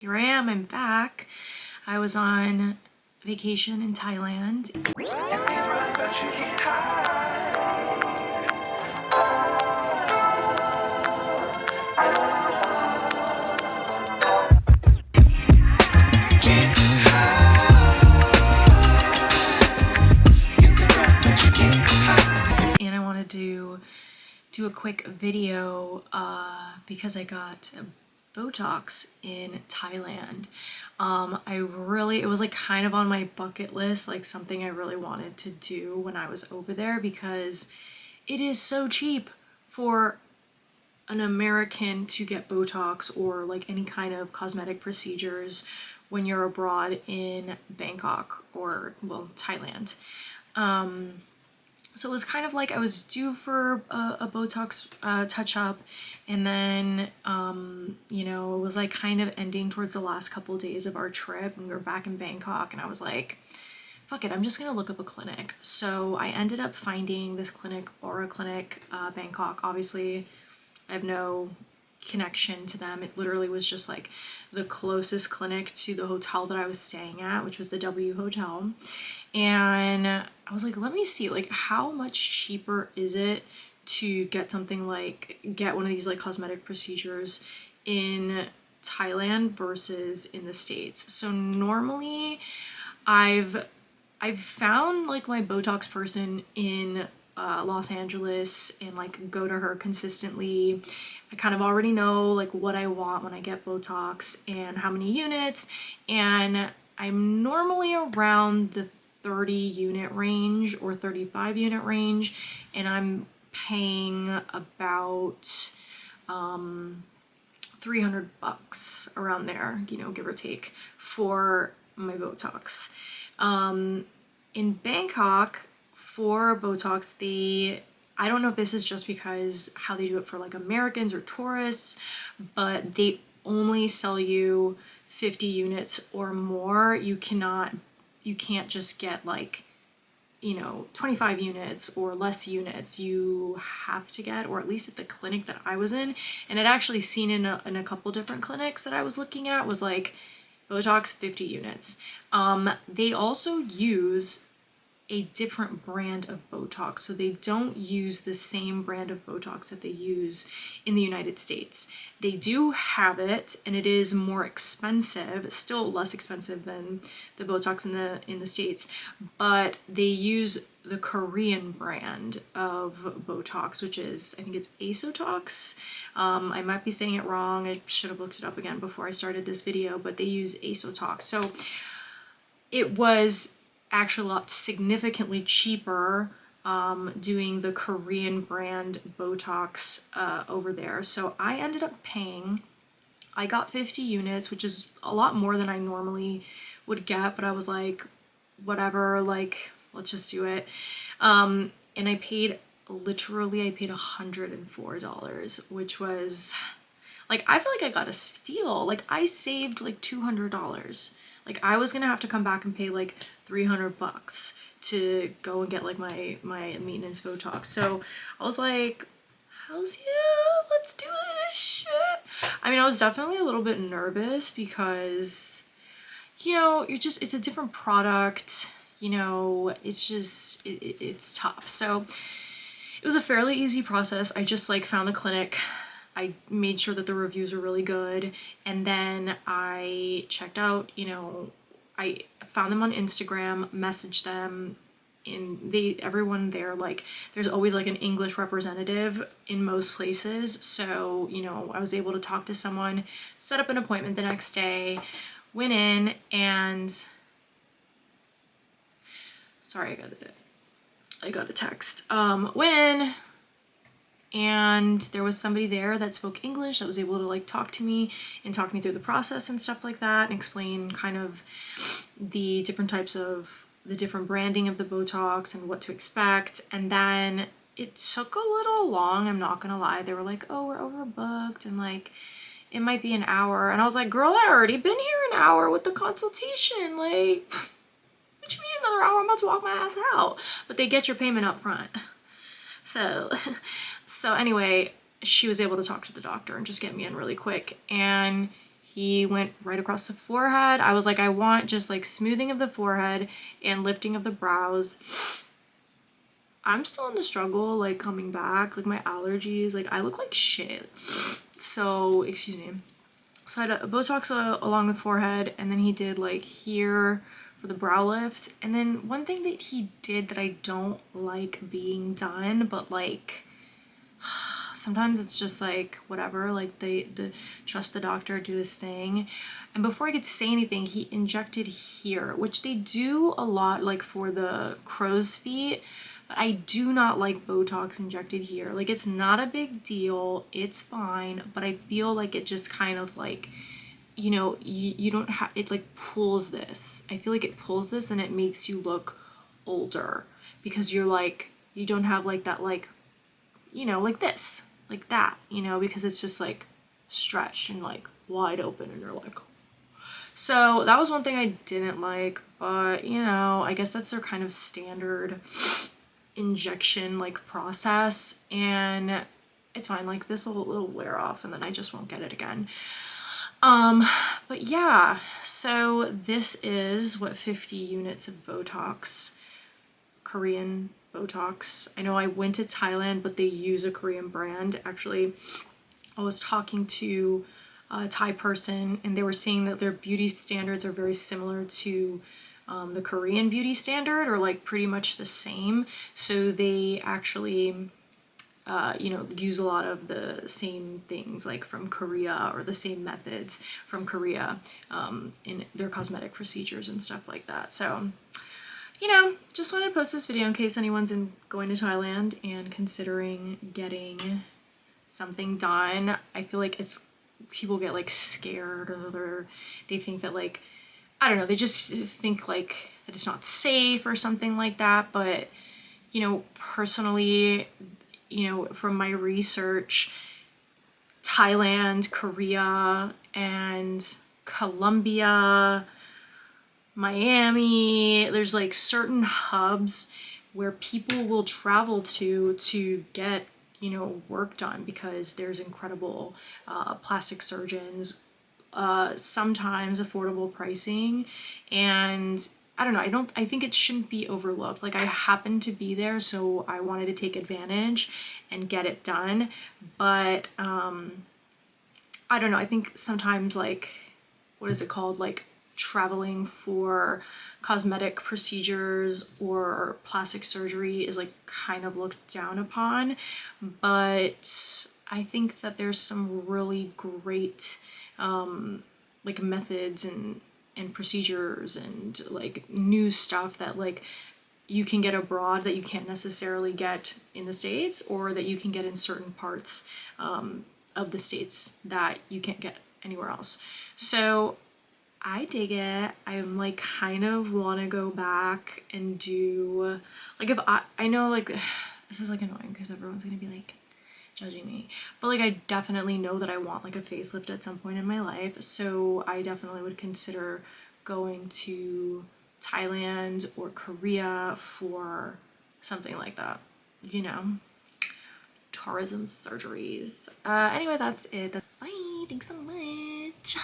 Here I am, I'm back. I was on vacation in Thailand. And I wanted to do a quick video because I got Botox in Thailand. It was like kind of on my bucket list, like something I really wanted to do when I was over there because it is so cheap for an American to get Botox or like any kind of cosmetic procedures when you're abroad in Bangkok or, well, Thailand. So it was kind of like I was due for a Botox touch up, and then it was like kind of ending towards the last couple of days of our trip, and we were back in Bangkok, and I was like, fuck it, I'm just gonna look up a clinic. So I ended up finding this clinic, Aura Clinic, Bangkok. Obviously, I have no connection to them. It literally was just like the closest clinic to the hotel that I was staying at, which was the W Hotel. And I was like, let me see, like, how much cheaper is it to get something like, get one of these like cosmetic procedures in Thailand versus in the States. So normally I've found like my Botox person in Los Angeles and like go to her consistently. I kind of already know like what I want when I get Botox and how many units, and I'm normally around the 30 unit range or 35 unit range, and I'm paying about $300 around there, give or take, for my Botox. In Bangkok, for Botox, I don't know if this is just because how they do it for like Americans or tourists, but they only sell you 50 units or more. You can't just get like 25 units or less units. You have to get, or at least at the clinic that I was in, and I'd actually seen in a couple different clinics that I was looking at, was like Botox 50 units. They also use a different brand of Botox. So they don't use the same brand of Botox that they use in the United States. They do have it, and it is more expensive, still less expensive than the Botox in the States, but they use the Korean brand of Botox, which is, I think it's aestox. I might be saying it wrong. I should have looked it up again before I started this video, but they use aestox. So it was actually a lot significantly cheaper doing the Korean brand Botox over there. So I ended up I got 50 units, which is a lot more than I normally would get, but I was like, whatever, like, let's just do it. And I paid $104, which was like, I feel like I got a steal. Like, I saved like $200. Like, I was gonna have to come back and pay like $300 to go and get like my maintenance Botox. So I was like, hells yeah, let's do this shit. I mean, I was definitely a little bit nervous because, it's a different product, it's just, it's tough. So it was a fairly easy process. I just like found the clinic. I made sure that the reviews were really good, and then I checked out, I found them on Instagram, messaged them, and everyone there, like, there's always like an English representative in most places. So, I was able to talk to someone, set up an appointment the next day, went in, and sorry, I got a text. Went in, and there was somebody there that spoke English that was able to like talk to me and talk me through the process and stuff like that, and explain kind of the different branding of the Botox and what to expect. And then it took a little long, I'm not gonna lie. They were like, oh, we're overbooked, and like it might be an hour. And I was like, girl, I already been here an hour with the consultation. Like, what you mean another hour? I'm about to walk my ass out. But they get your payment up front. So anyway, she was able to talk to the doctor and just get me in really quick. And He went right across the forehead. I was like, I want just like smoothing of the forehead and lifting of the brows. I'm still in the struggle, like coming back, like my allergies, like I look like shit. So, excuse me. So I had a Botox along the forehead, and then he did like here for the brow lift. And then one thing that he did that I don't like being done, but like sometimes it's just like whatever, like they trust the doctor, do his thing. And before I could say anything, he injected here, which they do a lot like for the crow's feet. But I do not like Botox injected here. Like it's not a big deal, it's fine, but I feel like it just kind of like, you know, you don't have, it like pulls this. I feel like it pulls this and it makes you look older because you're like, you don't have like that, like, you know, like this, like that, you know, because it's just like stretched and like wide open and you're like, so that was one thing I didn't like, but you know, I guess that's their kind of standard injection like process, and it's fine. Like this will, it'll wear off and then I just won't get it again. But yeah, so this is what 50 units of Botox, Korean Botox. I know I went to Thailand, but they use a Korean brand. Actually, I was talking to a Thai person and they were saying that their beauty standards are very similar to the Korean beauty standard, or like pretty much the same. So they actually you know, use a lot of the same things like from Korea, or the same methods from Korea in their cosmetic procedures and stuff like that. So, you know, just wanted to post this video in case anyone's going to Thailand and considering getting something done. I feel like it's, people get like scared, or they think that like, I don't know, they just think like that it's not safe or something like that. But, you know, personally, you know, from my research, Thailand, Korea, and Colombia, Miami, there's like certain hubs where people will travel to get, you know, work done because there's incredible plastic surgeons, sometimes affordable pricing, and I don't know, I think it shouldn't be overlooked. Like I happened to be there, so I wanted to take advantage and get it done. But I don't know, I think sometimes like, what is it called? Like traveling for cosmetic procedures or plastic surgery is like kind of looked down upon. But I think that there's some really great like methods and procedures and like new stuff that like you can get abroad that you can't necessarily get in the States, or that you can get in certain parts of the States that you can't get anywhere else. So I dig it. I'm like kind of want to go back and do like, if I know like this is like annoying because everyone's gonna be like judging me, but like I definitely know that I want like a facelift at some point in my life, so I definitely would consider going to Thailand or Korea for something like that, you know, tourism surgeries. Anyway, that's it. Bye, thanks so much.